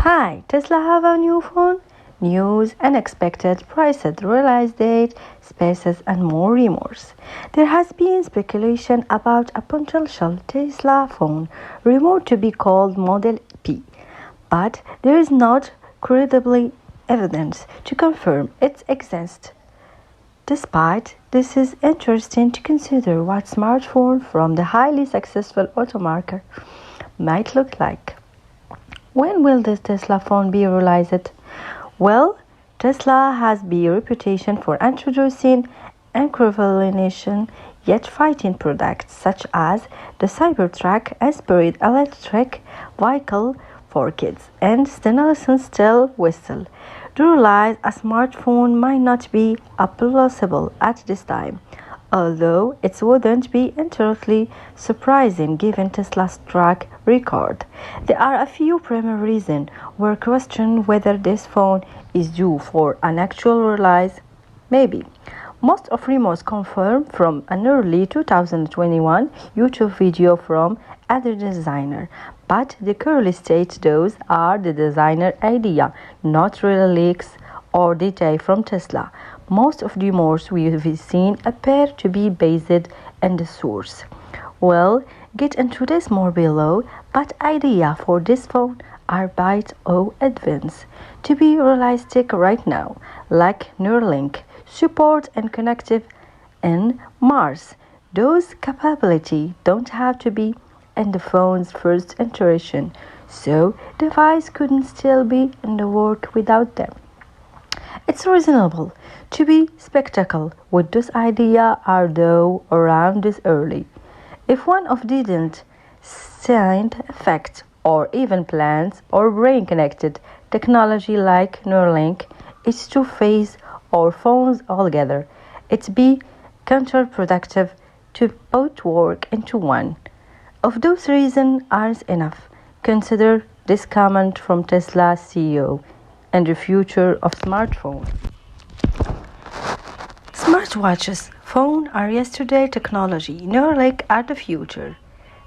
Hi, Tesla have a new phone? News, unexpected prices, release date, spaces, and more rumors. There has been speculation about a potential Tesla phone rumored to be called Model P, but there is not credible evidence to confirm its existence. Despite this, is interesting to consider what smartphone from the highly successful automaker might look like. When will this Tesla phone be released? Well, Tesla has a reputation for introducing incremental yet fighting products such as the Cybertruck-inspired electric vehicle for kids and stainless steel whistle. To realize a smartphone might not be possible at this time, although it wouldn't be entirely surprising given Tesla's track record. There are a few primary reasons where question whether this phone is due for an actual release. Maybe. Most of rumors confirmed from an early 2021 YouTube video from other designer, but the currently state those are the designer idea, not real leaks or data from Tesla. Most of the rumors we've seen appear to be based on the source. We'll get into this more below, but idea for this phone are byte or advanced to be realistic right now, like Neuralink support and connective in Mars. Those capabilities don't have to be in the phone's first iteration, so device couldn't still be in the work without them. It's reasonable to be skeptical with this idea are though around this early. If one of didn't signed effect or even plans or brain connected technology like Neuralink is to phase or phones altogether, it'd be counterproductive to both work into one. If those reasons aren't enough, consider this comment from Tesla CEO and the future of smartphones. Smartwatches, phones are yesterday technology, Neuralink are the future.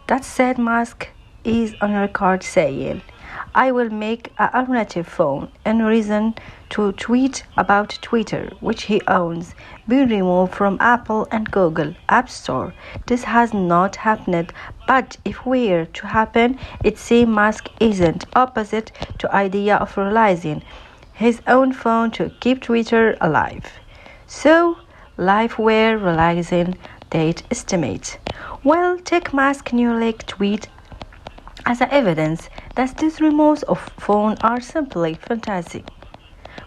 That said, Musk is on record saying, I will make an alternative phone and reason to tweet about Twitter, which he owns, being removed from Apple and Google App Store. This has not happened, but if were to happen, it seems Musk isn't opposite to idea of releasing his own phone to keep Twitter alive. So, live were releasing date estimate. Well, take Musk Neuralink tweet as evidence that these rumors of phone are simply fantasy.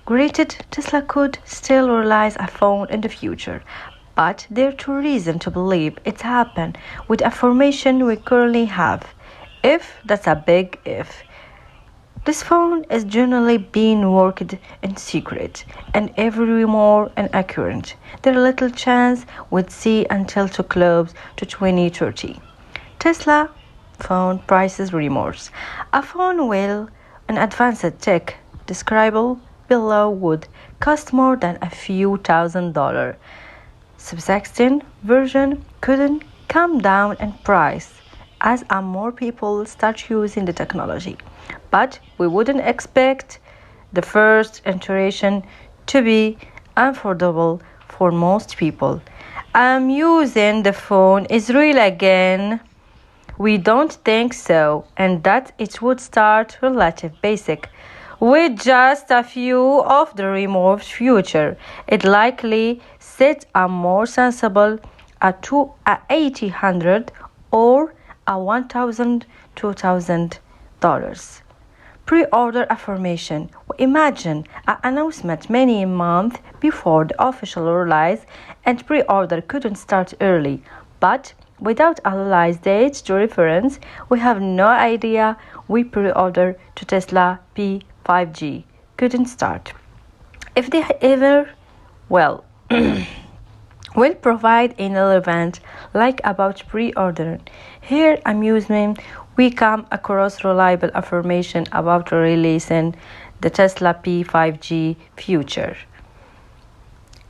Granted, Tesla could still release a phone in the future, but there are two reasons to believe it's happened with information we currently have. If that's a big if. This phone is generally being worked in secret, and every rumor inaccurate. There is little chance we'd see until too close to 2030. Tesla phone prices rumors. A phone with an advanced tech describable below would cost more than a few $1,000s. Subsistence version couldn't come down in price as more people start using the technology. But we wouldn't expect the first iteration to be affordable for most people. I'm using the phone is real again. We don't think so, and that it would start relative basic. With just a few of the removed future, it likely set a more sensible a $800 or a $1,000 $2,000. Pre-order affirmation. Imagine an announcement many months before the official release, and pre-order couldn't start early, but without a release date to reference, we have no idea we pre-order to Tesla P5G couldn't start. If they ever, well, will provide an event like about pre-ordering. Here, amusement, we come across reliable information about releasing the Tesla P5G future.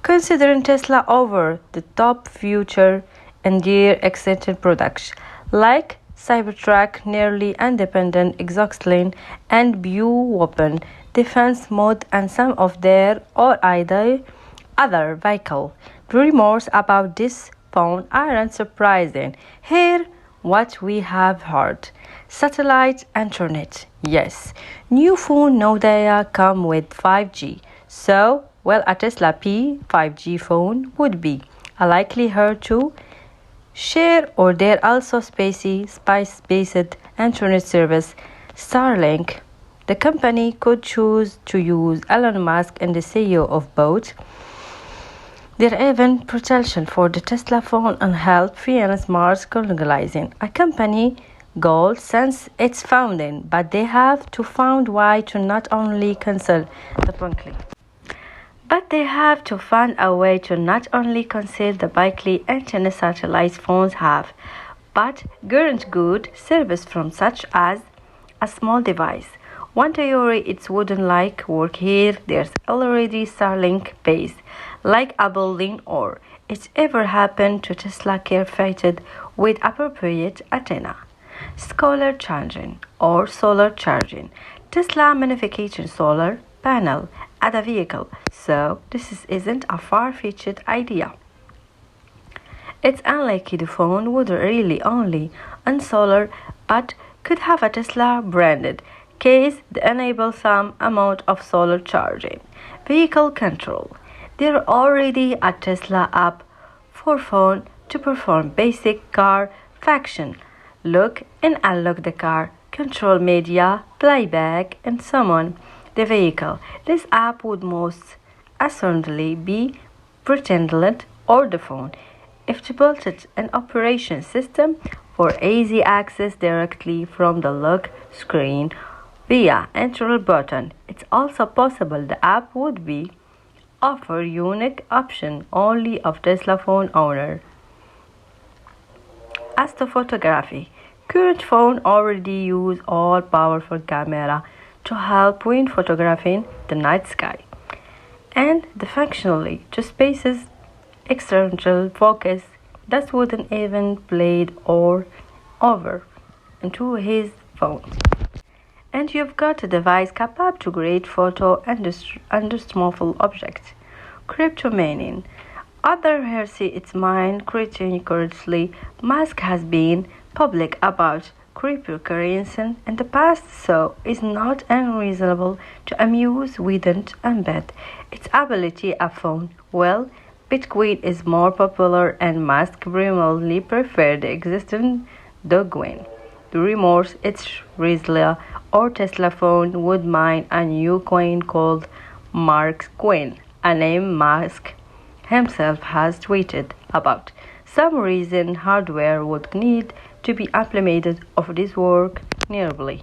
Considering Tesla over the top future and gear extended products like Cybertruck, nearly independent exoskeleton, and weapon defense mode, and some of their or either other vehicle. The rumors about this phone aren't surprising. Here, what we have heard: satellite internet. Yes, new phone no data come with 5G. So, well, a Tesla P 5G phone would be a likelihood to share, or there also space-based internet service Starlink. The company could choose to use Elon Musk and the CEO of both. There even potential for the Tesla phone and help finance Mars colonizing a company goal since its founding, but they have to find why to not only cancel the Bunkley. But they have to find a way to not only conceal the Bikely antenna satellite phones have, but guarantee good service from such as a small device. One theory it wouldn't like work here. There's already Starlink base, like a building, or it ever happened to Tesla care fitted with appropriate antenna. Solar charging or solar charging. Tesla manufactures solar panel at a vehicle, so this isn't a far-fetched idea. It's unlikely the phone would really only on solar, but could have a Tesla branded case that enables some amount of solar charging. Vehicle control. There already a Tesla app for phone to perform basic car function, lock and unlock the car, control media, playback, and summon the vehicle. This app would most assuredly be pretended or the phone if it built an operation system for easy access directly from the lock screen via enter button. It's also possible the app would be offer unique option only of Tesla phone owner. As to photography, current phone already use all powerful camera to help when photographing the night sky, and the functionally to spaces external focus that wouldn't even blade or over into his phone. And you've got a device capable to create photo and small objects. Crypto mining. Other heresy its mind currently Musk has been public about cryptocurrency in the past, so it's not unreasonable to amuse wouldn't embed its ability a phone. Well, Bitcoin is more popular and Musk primarily preferred the existing Dogecoin. The rumors its Tesla or Tesla phone would mine a new coin called MarketCoin, a name Musk himself has tweeted about. Some reason hardware would need to be implemented of this work nearby.